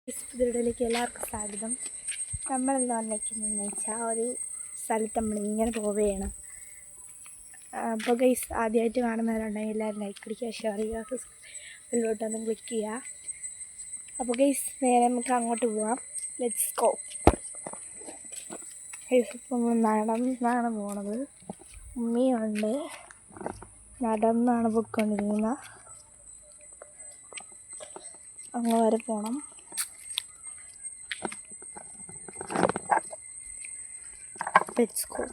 വീഡിയോയിലേക്ക് എല്ലാവർക്കും സ്വാഗതം. നമ്മളെന്താ വന്നിരിക്കുന്നതെന്ന് വെച്ചാൽ ഒരു സ്ഥലത്ത് നമ്മളിങ്ങനെ പോവുകയാണ്. അപ്പോൾ ഗൈസ് ആദ്യമായിട്ട് കാണുന്നവരുണ്ടെങ്കിൽ എല്ലാവരും ലൈക്ക് അടിക്കുക, ഷെയർ ചെയ്യുക, സബ്സ്ക്രൈബിലോട്ടൊന്ന് ക്ലിക്ക് ചെയ്യുക. അപ്പോൾ ഗൈസ് നേരെ നമുക്ക് അങ്ങോട്ട് പോവാം. Let's go. ഗൈസ് ഇപ്പോൾ നമ്മൾ നടന്നാണ് പോണത്. ഉമ്മിയുണ്ട്, നടന്നാണ് പോയിക്കൊണ്ടിരിക്കുന്നത്. അങ്ങ് വരെ പോകണം. Let's go.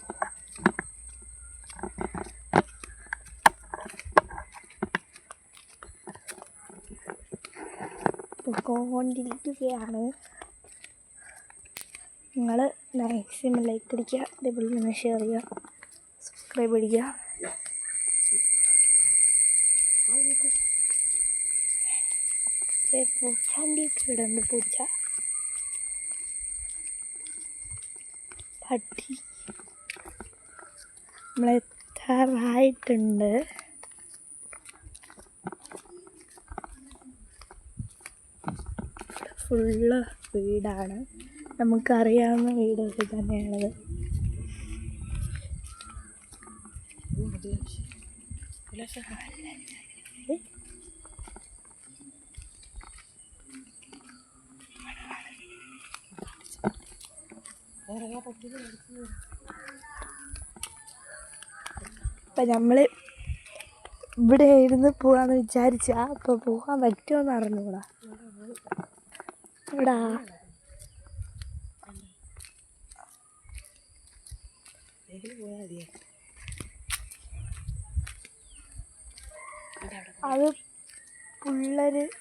പോയിക്കൊണ്ടിരിക്കുകയാണ്. നിങ്ങൾ മാക്സിമം ലൈക്ക് അടിക്കുക, അതേപോലെ തന്നെ ഷെയർ ചെയ്യുക, സബ്സ്ക്രൈബ് അടിക്കുക. പൂച്ചാണ്ടിയൊക്കെ ഇടുന്നുണ്ട്. പൂച്ച, പട്ടി. നമ്മളെത്താറായിട്ടുണ്ട്. ഫുള്ള് വീടാണ്, നമുക്കറിയാവുന്ന വീടൊക്കെ തന്നെയാണത്. അപ്പം നമ്മൾ ഇവിടെ ഇരുന്ന് പോകാമെന്ന് വിചാരിച്ചാൽ അപ്പോൾ പോകാൻ പറ്റുമോയെന്ന് അറിഞ്ഞൂടാ. ഇവിടെ അത്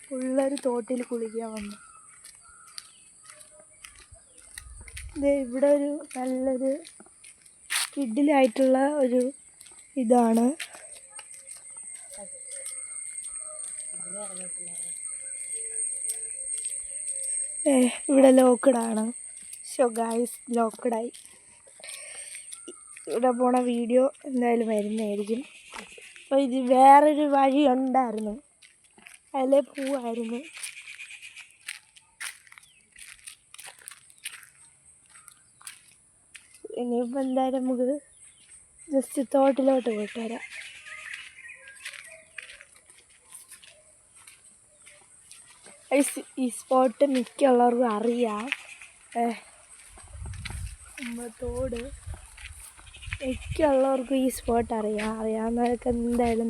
പിള്ളേർ തോട്ടിൽ കുളിക്കാൻ വന്നു. ഇവിടെ ഒരു നല്ലൊരു കിഡിലായിട്ടുള്ള ഒരു ഇതാണ്. ഇവിടെ ലോക്കഡാണ്. Show guys, ലോക്കഡായി. ഇവിടെ പോണ വീഡിയോ എന്തായാലും വരുന്നതായിരിക്കും. അപ്പോൾ ഇത് വേറൊരു വഴി ഉണ്ടായിരുന്നു, അതിലേ പോവായിരുന്നു. ഇനിയിപ്പോൾ എന്തായാലും നമുക്ക് ജസ്റ്റ് തോട്ടിലോട്ട് പോയിട്ട് വരാം. ഈ സ്പോട്ട് മിക്കുള്ളവർക്കും അറിയാം. നമ്മൾ തോട് മിക്കുള്ളവർക്കും ഈ സ്പോട്ട് അറിയാവുന്നവർക്ക് എന്തായാലും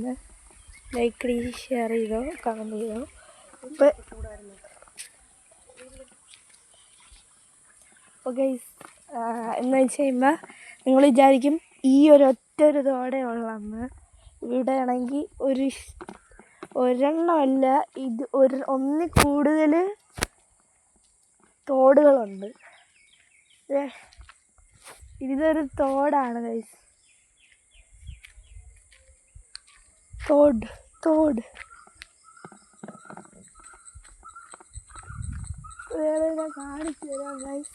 ലൈക്ക് അടി, ഷെയർ ചെയ്തോ, കമൻറ്റ് ചെയ്തോ. അപ്പോൾ ഗൈസ് എന്ന് വെച്ച് കഴിയുമ്പോൾ നിങ്ങൾ വിചാരിക്കും ഈ ഒരൊറ്റൊരു തോടെ ഉള്ളെന്ന്. ഇവിടെ ആണെങ്കിൽ ഒരെണ്ണമല്ല, ഇത് ഒന്നിൽ കൂടുതൽ തോടുകളുണ്ട്. ഇതൊരു തോടാണ് ഗൈസ്. തോട് വേറെ ഞാൻ കാണിച്ചു തരാം ഗൈസ്.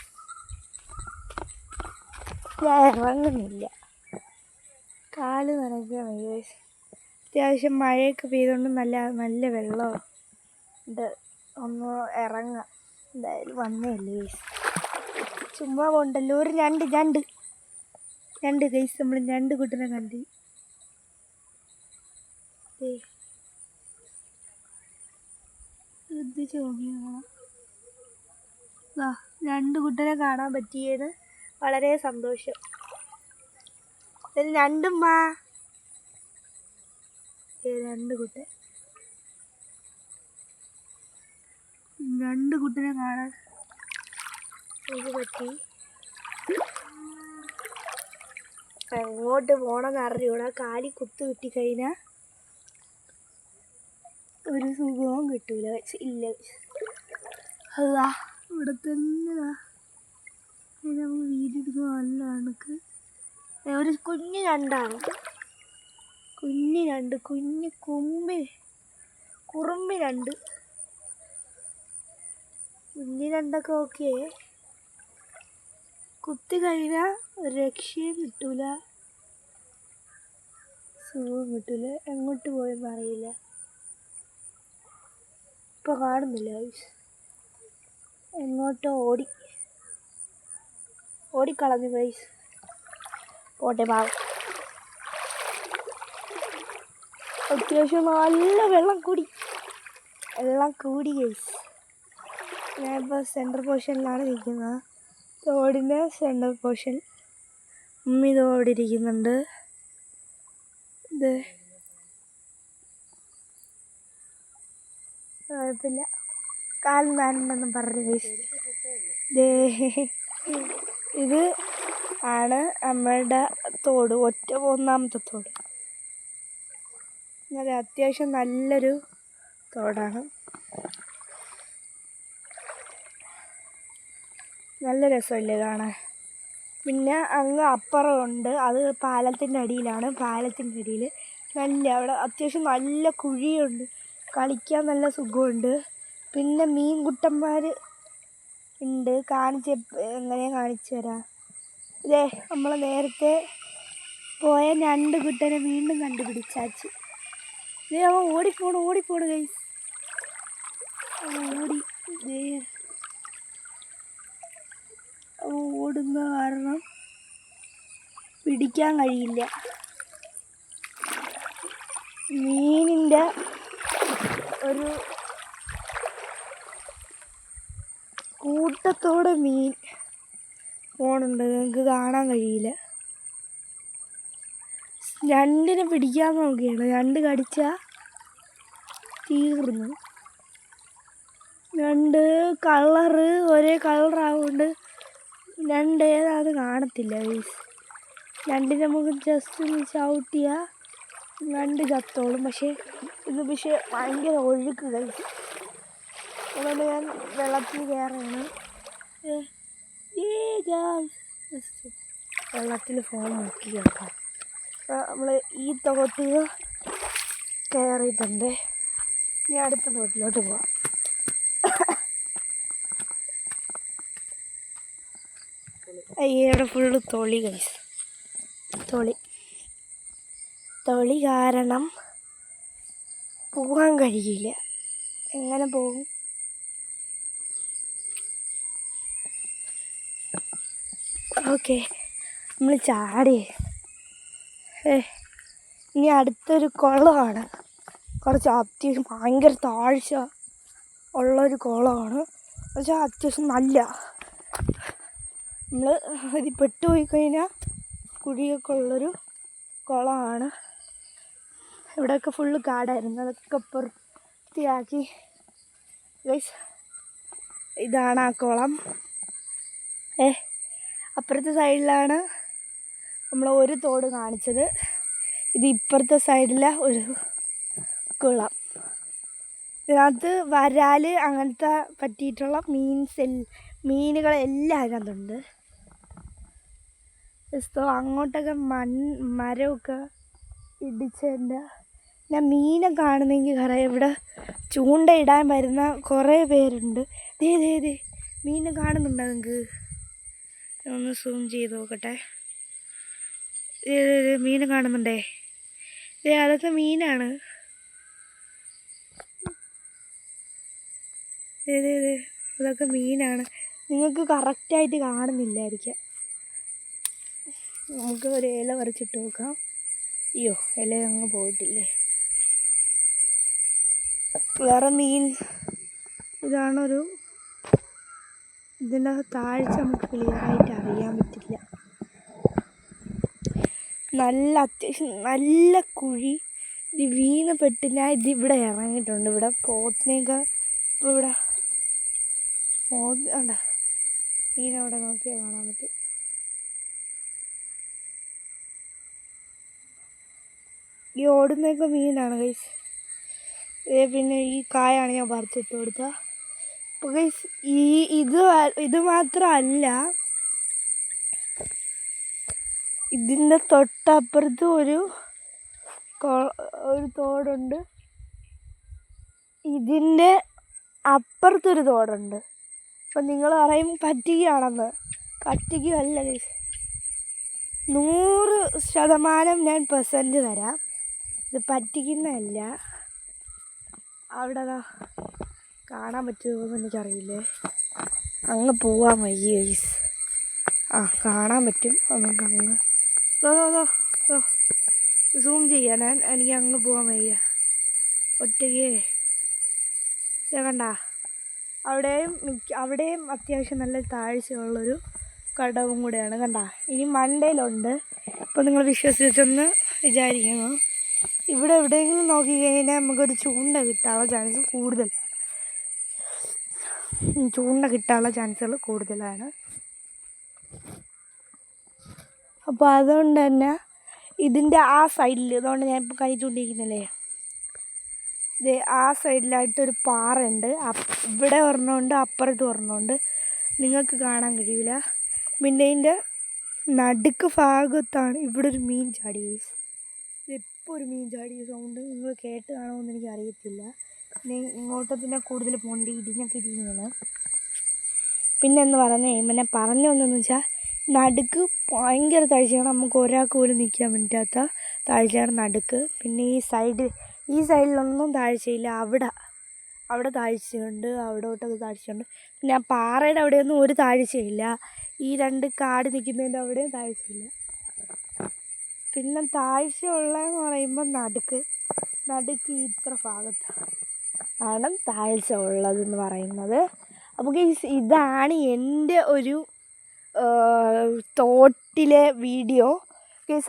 ഞാൻ ഇറങ്ങുന്നില്ല, കാല് നനയ്ക്കാൻ വയ്യ ഗൈസ്. അത്യാവശ്യം മഴയൊക്കെ പെയ്തുകൊണ്ട് നല്ല വെള്ളമുണ്ട്. ഒന്ന് ഇറങ്ങാം. എന്തായാലും വന്നേല്ലേ ഗൈസ്, ചുമ്മാ പോണ്ടല്ലോ. ഒരു ഞണ്ട് ഗൈസ്, നമ്മൾ ഞണ്ട് കുട്ടനെ കണ്ട്. ശ്രദ്ധിച്ച് നോക്കിയാൽ രണ്ട് കുട്ടനെ കാണാൻ പറ്റിയത് വളരെ സന്തോഷം. ഇതിൽ രണ്ട് കുട്ടനെ കാണാൻ എനിക്ക് പറ്റി. എങ്ങോട്ട് പോകണമെന്ന് അറിഞ്ഞൂടാ. കാലി കുത്തു കിട്ടിക്കഴിഞ്ഞാൽ ഒരു സുഖവും കിട്ടൂല. ഇല്ല, അതാ ഇവിടെ തന്നെ നമുക്ക് വീടെടുക്കുക. നല്ല കണക്ക് ഒരു കുഞ്ഞ് ഞണ്ടാണ്. കുഞ്ഞ് കുറുമ്പി ഞണ്ട്. കുഞ്ഞ് ഞണ്ടൊക്കെ ഓക്കെ, കുത്തി കഴിഞ്ഞാൽ ഒരു രക്ഷയും കിട്ടൂല, സുഖവും കിട്ടൂല. എങ്ങോട്ട് പോയെന്ന് അറിയില്ല. ഇപ്പോൾ കാണുന്നില്ല. എങ്ങോട്ടോ ഓടിക്കളഞ്ഞു ഗൈസ്. പോട്ടെ പാവം. അത്യാവശ്യം നല്ല വെള്ളം കൂടി ഗൈസ്. ഞാനിപ്പോൾ സെൻട്രൽ പോർഷനിലാണ് നിൽക്കുന്നത്, തോടിൻ്റെ സെൻട്രൽ പോർഷൻ. ഉമ്മി തോടി ഇരിക്കുന്നുണ്ട്. ഇത് കുഴപ്പമില്ല, കാൽ നാനെന്നും പറഞ്ഞു ഗൈസ്. ഇത് ആണ് നമ്മളുടെ തോട്, ഒന്നാമത്തെ തോട്. അത്യാവശ്യം നല്ലൊരു തോടാണ്, നല്ല രസമല്ലേ കാണാൻ. പിന്നെ അങ്ങ് അപ്പുറമുണ്ട്, അത് പാലത്തിൻ്റെ അടിയിലാണ്. പാലത്തിൻ്റെ അടിയിൽ അവിടെ അത്യാവശ്യം നല്ല കുഴിയുണ്ട്, കളിക്കാൻ നല്ല സുഖമുണ്ട്. പിന്നെ മീൻകുട്ടന്മാർ ഉണ്ട്, എങ്ങനെയാണ് കാണിച്ചു തരാം. ഇതേ നമ്മൾ നേരത്തെ പോയ ഞണ്ട് കുട്ടനെ വീണ്ടും കണ്ടുപിടിച്ചാച്ച്. ഇതേ അവൻ ഓടിപ്പോണു ഗൈസ്. ഓടുന്ന കാരണം പിടിക്കാൻ കഴിയില്ല. മീനിൻ്റെ ഒരു കൂട്ടത്തോടെ മീൻ പോണുണ്ട്, നിങ്ങൾക്ക് കാണാൻ കഴിയില്ല. ഞണ്ടിനെ പിടിക്കാൻ നോക്കുകയാണ്, ഞണ്ട് കടിച്ചാൽ തീർന്നു. ഞണ്ട് ഒരേ കളറാവുകൊണ്ട് ഞണ്ട് ഏതാത് കാണത്തില്ല ഗൈസ്. ഞണ്ടിനെ നമുക്ക് ജസ്റ്റ് ഒന്ന് ചവിട്ടിയാൽ ഞണ്ട് ചത്തോളും. പക്ഷേ ഭയങ്കര ഒഴുക്ക് ഗൈസ്. അതുകൊണ്ട് ഞാൻ വെള്ളത്തിൽ കയറാണ്. വെള്ളത്തിൽ ഫോൺ നോക്കി കേൾക്കാം. നമ്മൾ ഈ തോട്ടിൽ കയറിയിട്ടുണ്ട്. ഇനി അടുത്ത തോട്ടിലോട്ട് പോവാം. ഇവിടെ ഫുള്ള് തൊളി ഗൈസ്. തൊളി കാരണം പോകാൻ കഴിയില്ല. എങ്ങനെ പോകും? ഓക്കെ, നമ്മൾ ചാടി. ഇനി അടുത്തൊരു കുളമാണ്, കുറച്ച് അത്യാവശ്യം ഭയങ്കര താഴ്ച ഉള്ളൊരു കുളമാണ്. പക്ഷേ അത്യാവശ്യം നല്ല, നമ്മൾ ഇത് പെട്ടുപോയി കഴിഞ്ഞാൽ കുഴിയൊക്കെ ഉള്ളൊരു കുളമാണ്. ഇവിടെയൊക്കെ ഫുള്ള് കാടായിരുന്നു, അതൊക്കെ വൃത്തിയാക്കി ഗൈസ്. ഇതാണ് ആ കുളം. അപ്പുറത്തെ സൈഡിലാണ് നമ്മൾ ഒരു തോട് കാണിച്ചത്. ഇത് ഇപ്പുറത്തെ സൈഡിലെ ഒരു കുളം. ഇതിനകത്ത് വരാൽ അങ്ങനത്തെ പറ്റിയിട്ടുള്ള മീനുകളെല്ലാം അതിനകത്തുണ്ട്. അങ്ങോട്ടൊക്കെ മരമൊക്കെ ഇടിച്ചതിൻ്റെ ഞാൻ മീനെ കാണുന്നെങ്കിൽ ഇവിടെ ചൂണ്ടയിടാൻ വരുന്ന കുറേ പേരുണ്ട്. ദേ മീനെ കാണുന്നുണ്ടോ നിങ്ങൾക്ക്? ഒന്ന് സൂം ചെയ്ത് നോക്കട്ടെ. മീൻ കാണുന്നുണ്ടേ? അതൊക്കെ മീനാണ്. അതൊക്കെ മീനാണ്. നിങ്ങൾക്ക് കറക്റ്റായിട്ട് കാണുന്നില്ലായിരിക്കാം. നമുക്ക് ഒരു ഇല പറിച്ചിട്ട് നോക്കാം. അയ്യോ, ഇല അങ്ങ് പോയിട്ടില്ലേ. വേറെ മീൻ ഇതാണൊരു, ഇതിൻ്റെ താഴ്ച നമുക്ക് ക്ലിയറായിട്ട് അറിയാൻ പറ്റില്ല. അത്യാവശ്യം നല്ല കുഴി. ഇത് വീണപ്പെട്ട് ഞാൻ ഇതിവിടെ ഇറങ്ങിയിട്ടുണ്ട്. ഇവിടെ പോത്തിനെയൊക്കെ ഇപ്പോൾ ഇവിടെ മീനവിടെ നോക്കിയാൽ കാണാൻ പറ്റും. ഈ ഓടുന്നതൊക്കെ മീനാണ് ഗൈസ്. പിന്നെ ഈ കായാണ് ഞാൻ പറിച്ചിട്ട് കൊടുത്തത്. അപ്പോൾ ഗൈസ് ഇത് മാത്രമല്ല, ഇതിൻ്റെ തൊട്ടപ്പുറത്ത് ഒരു തോടുണ്ട്. ഇതിൻ്റെ അപ്പുറത്തൊരു തോടുണ്ട്. അപ്പം നിങ്ങൾ പറയും പറ്റിക്കുകയാണെന്ന്. പറ്റിക്കുകയല്ല ഗൈസ്, 100% ഞാൻ പെർസെൻറ്റ് തരാം. ഇത് പറ്റിക്കുന്നതല്ല. അവിടെ കാണാൻ പറ്റുമോ എന്ന് എനിക്കറിയില്ലേ. അങ്ങ് പോവാൻ വയ്യ ഗൈസ്. കാണാൻ പറ്റും നമുക്ക് അങ്ങ്. സൂം ചെയ്യാൻ എനിക്ക് അങ്ങ് പോകാൻ വയ്യ ഒറ്റയ്ക്ക്. കണ്ട അവിടെയും അത്യാവശ്യം നല്ല താഴ്ചയുള്ളൊരു കടവും കൂടെയാണ്. കണ്ട ഇനി മണ്ടയിലുണ്ട്. അപ്പോൾ നിങ്ങൾ വിശ്വസിച്ചെന്ന് വിചാരിക്കുന്നു. ഇവിടെ എവിടെയെങ്കിലും നോക്കിക്കഴിഞ്ഞാൽ നമുക്കൊരു ചൂണ്ട കിട്ടാനുള്ള ചാൻസ് കൂടുതൽ. ചൂണ്ട കിട്ടാനുള്ള ചാൻസുകൾ കൂടുതലാണ്. അപ്പോൾ അതുകൊണ്ട് തന്നെ ഇതിൻ്റെ ആ സൈഡിൽ, അതുകൊണ്ട് ഞാൻ ഇപ്പോൾ കൈ ചൂണ്ടിയിരിക്കുന്നില്ലേ, ഇത് ആ സൈഡിലായിട്ടൊരു പാറയുണ്ട്. ഇവിടെ ഒരെണ്ണമുണ്ട്, അപ്പുറത്ത് ഒരെണ്ണമുണ്ട്. നിങ്ങൾക്ക് കാണാൻ കഴിയില്ല. പിന്നെ ഇതിൻ്റെ നടുക്ക് ഭാഗത്താണ് ഇവിടെ ഒരു മീൻ ചാടി. ഇതിപ്പോൾ ഒരു മീൻ ചാടിയ സൗണ്ട് നിങ്ങൾ കേട്ട് കാണുമെന്ന് എനിക്ക് അറിയത്തില്ല. പിന്നെ ഇങ്ങോട്ട് പിന്നെ കൂടുതൽ പോണ്ടി ഇടിഞ്ഞൊക്കെ ഇരിക്കുകയാണ്. പിന്നെ എന്ന് പിന്നെ പറഞ്ഞു വന്നതെന്ന് വെച്ചാൽ നടുക്ക് ഭയങ്കര താഴ്ചയാണ്. നമുക്ക് ഒരാൾക്ക് പോലും നിൽക്കാൻ പറ്റാത്ത താഴ്ചയാണ് നടുക്ക്. പിന്നെ ഈ സൈഡിലൊന്നും താഴ്ചയില്ല. അവിടെ താഴ്ചയുണ്ട്, അവിടോട്ടൊക്കെ താഴ്ചയുണ്ട്. പിന്നെ ആ പാറയുടെ അവിടെയൊന്നും ഒരു താഴ്ചയില്ല. ഈ രണ്ട് കാട് നിൽക്കുന്നതിൻ്റെ അവിടെയും താഴ്ചയില്ല. പിന്നെ താഴ്ചയുള്ളതെന്ന് പറയുമ്പോൾ നടുക്ക് ഇത്ര ഭാഗത്താണ് താഴ്ച ഉള്ളതെന്ന് പറയുന്നത്. അപ്പോൾ ഇതാണ് എൻ്റെ ഒരു തോട്ടിലെ വീഡിയോ.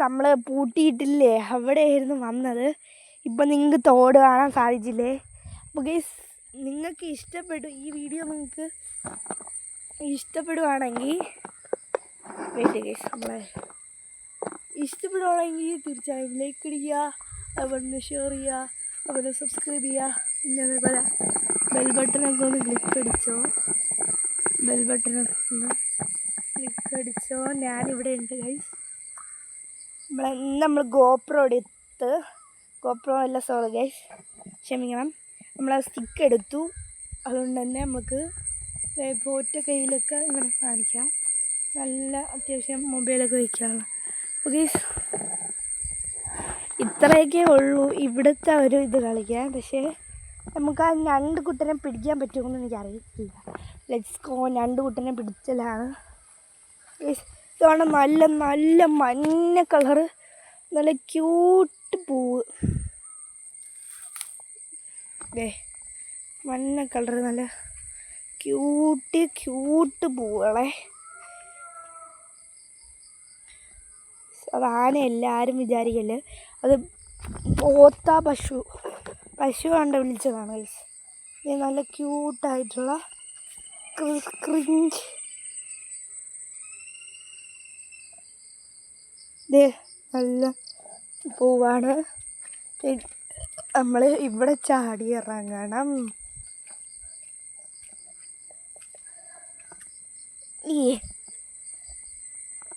നമ്മൾ പൂട്ടിയിട്ടില്ലേ, അവിടെയായിരുന്നു വന്നത്. ഇപ്പം നിങ്ങൾക്ക് തോട് കാണാൻ സാധിച്ചില്ലേ. അപ്പോൾ നിങ്ങൾക്ക് ഇഷ്ടപ്പെട്ടു ഈ വീഡിയോ, നിങ്ങൾക്ക് ഇഷ്ടപ്പെടുവാണെങ്കിൽ തീർച്ചയായും ലൈക്ക് അടിക്കുക, അതുപോലെ ഷെയർ ചെയ്യുക, അതുപോലെ സബ്സ്ക്രൈബ് ചെയ്യുക. പിന്നെ അതേപോലെ ബെൽ ബട്ടണൊക്കെ ഒന്ന് ക്ലിക്ക് അടിച്ചോ. ഞാനിവിടെ ഉണ്ട് ഗൈസ്. നമ്മൾ ഗോപ്രോ അല്ല, സോറി ഗൈസ്, ക്ഷമിക്കണം. നമ്മൾ ആ സ്റ്റിക്ക് എടുത്തു. അതുകൊണ്ട് തന്നെ നമുക്ക് ഇപ്പോൾ ഒറ്റ കയ്യിലൊക്കെ ഇങ്ങനെ കാണിക്കാം. നല്ല അത്യാവശ്യം മൊബൈലൊക്കെ വയ്ക്കാനുള്ള. അപ്പോൾ ഗൈസ് ഇത്രയൊക്കെ ഉള്ളൂ ഇവിടുത്തെ ഒരു ഇത് കളിക്കാൻ. പക്ഷേ നമുക്ക് ആ ഞണ്ട് കുട്ടനെ പിടിക്കാൻ പറ്റുമെന്ന് എനിക്കറിയത്തില്ല. Let's go. ഞണ്ട് കുട്ടനെ പിടിച്ചലാണ്. ഇതാണ് നല്ല മഞ്ഞ കളറ്, നല്ല ക്യൂട്ട് പൂവ്. മഞ്ഞ കളറ്, നല്ല ക്യൂട്ട് പൂവുകളെ. അതാണ് എല്ലാവരും വിചാരിക്കല് അത് പോത്ത പശു കണ്ട് വിളിച്ചതാണ് ഗൈസ്. ഇത് നല്ല ക്യൂട്ടായിട്ടുള്ള ക്രിഞ്ച്. ഇത് നല്ല പൂവാണ്. നമ്മൾ ഇവിടെ ചാടി ഇറങ്ങണം.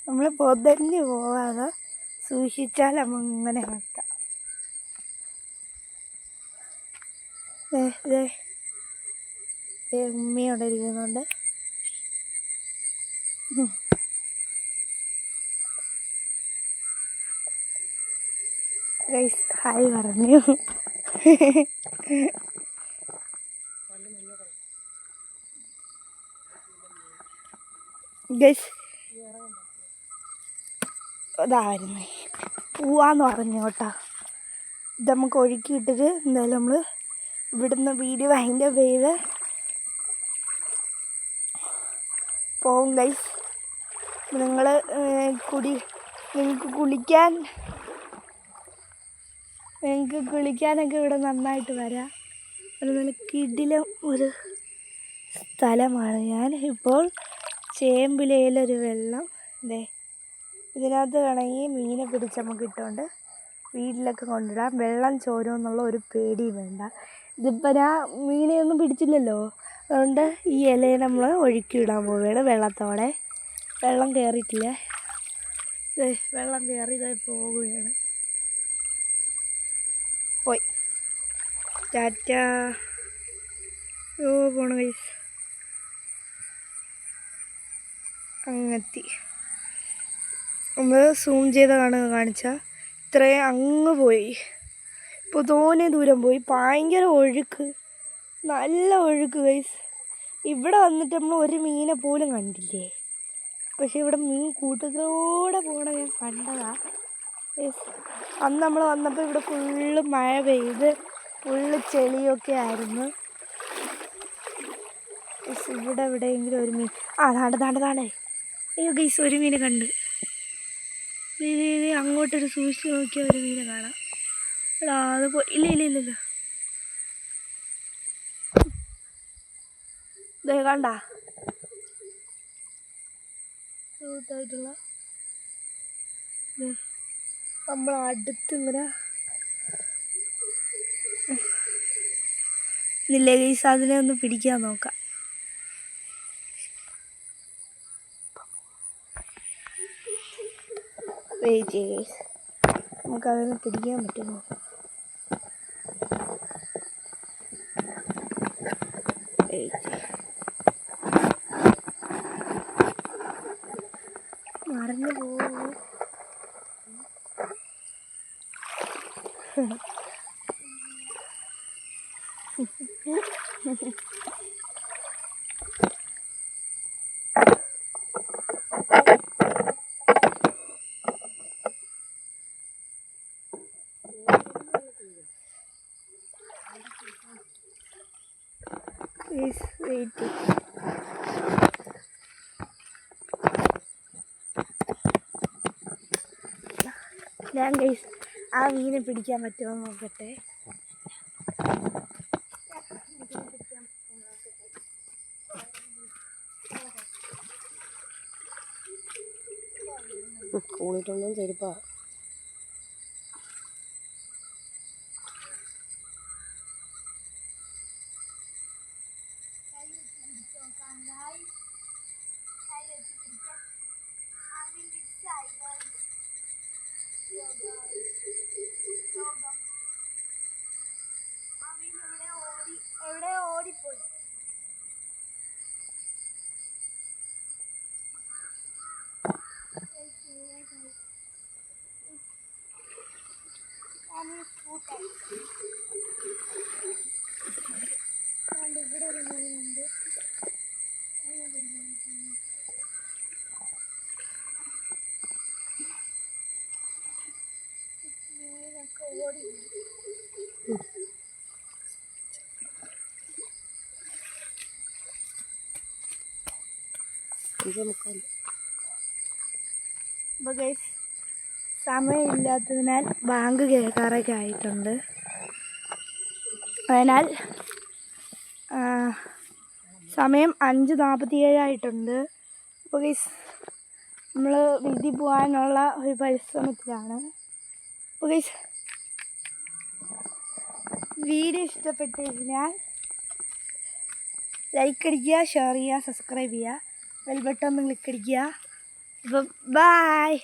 നമ്മൾ പൊതഞ്ഞ് പോവാതെ സൂക്ഷിച്ചാൽ നമ്മങ്ങനെ നടത്താം. ഉമ്മയോടെ ഇരിക്കുന്നുണ്ട്. ഗൈസ് ഹായ് പറഞ്ഞു. ഗൈസ് ഇതായിരുന്നു പോവാന്ന് പറഞ്ഞു കേട്ടോ. ഇത് നമുക്ക് ഒഴുക്കിയിട്ടിട്ട് എന്തായാലും നമ്മൾ ഇവിടുന്ന് വീഡിയോ അതിൻ്റെ പേര് പോവും ഗൈസ്. നിങ്ങൾക്ക് കുളിക്കാനൊക്കെ ഇവിടെ നന്നായിട്ട് വരാം. ഒരു നല്ല കിടിലം ഒരു സ്ഥലമാണ്. ഞാൻ ഇപ്പോൾ ചേമ്പിലയിലൊരു വെള്ളം ഇതിനകത്ത് വേണമെങ്കിൽ മീനെ പിടിച്ച് നമുക്ക് ഇട്ടുകൊണ്ട് വീട്ടിലൊക്കെ കൊണ്ടിടാം. വെള്ളം ചോരുമെന്നുള്ള ഒരു പേടിയും വേണ്ട. ഇതിപ്പോൾ ഞാൻ മീനെയൊന്നും പിടിച്ചില്ലല്ലോ, അതുകൊണ്ട് ഈ ഇലയെ നമ്മൾ ഒഴുക്കിയിടാൻ പോവുകയാണ് വെള്ളത്തോടെ. വെള്ളം കയറിയിട്ടില്ല, വെള്ളം കയറി ഇതായി പോവുകയാണ്. പോയി ടാറ്റ. പോണ ഗൈസ് അങ്ങെത്തി. നമ്മൾ സൂം ചെയ്ത് കാണിച്ചാൽ ഇത്രയും അങ്ങ് പോയി. ഇപ്പോൾ തോനെ ദൂരം പോയി. ഭയങ്കര ഒഴുക്ക്, നല്ല ഒഴുക്ക് ഗൈസ്. ഇവിടെ വന്നിട്ട് നമ്മൾ ഒരു മീനെ പോലും കണ്ടില്ലേ. പക്ഷെ ഇവിടെ മീൻ കൂട്ടത്തോടെ പോകണ ഞാൻ കണ്ടതാ. അന്ന് നമ്മൾ വന്നപ്പോൾ ഇവിടെ ഫുള്ള് മഴ പെയ്ത് ഫുള്ള് ചെളിയൊക്കെ ആയിരുന്നു. ഇവിടെ എവിടെയെങ്കിലും ഒരു മീൻ താണ്ടേ. അയ്യോ ഗൈസ്, ഒരു മീനെ കണ്ട്. അങ്ങോട്ടൊരു സൂക്ഷിച്ച് നോക്കിയാൽ ഒരു മീനെ കാണാം. എടാ അത് ഇല്ല കണ്ട ക്യൂട്ടായിട്ടുള്ള നമ്മൾ അടുത്തിങ്ങനെ ഇല്ലേ ഗൈസ്, അതിനെ ഒന്ന് പിടിക്കാൻ നോക്കാം. വെയിറ്റ് ചെയ്യ് ഗൈസ്, നമുക്കതിനെ പിടിക്കാൻ പറ്റുമോ? മറന്നു പോകും. വെയിറ്റ്. ഞാൻ ഗൈസ് ആ മീനെ പിടിക്കാൻ പറ്റുമോ നോക്കട്ടെ. കൂടിയിട്ടൊന്നും ചെരുപ്പാ. എവിടെ ഓടിപ്പോയി. ഇവിടെ ഒരു മീനുണ്ട്. മീനൊക്കെ ഓടി. അപ്പോൾ ഗൈസ്, സമയമില്ലാത്തതിനാൽ ബാങ്ക് കേൾക്കാറൊക്കെ ആയിട്ടുണ്ട്. അതിനാൽ സമയം 5:47 ആയിട്ടുണ്ട്. അപ്പോൾ ഗൈസ്, നമ്മൾ വീട്ടിൽ പോകാനുള്ള ഒരു പരിശ്രമത്തിലാണ്. അപ്പോൾ ഗൈസ്, വീഡിയോ ഇഷ്ടപ്പെട്ട് കഴിഞ്ഞാൽ ലൈക്ക് അടിക്കുക, ഷെയർ ചെയ്യുക, സബ്സ്ക്രൈബ് ചെയ്യുക, ബെൽ ബട്ടൺ ഒന്ന് ക്ലിക്ക് അടിക്കുക. അപ്പം ബായ്.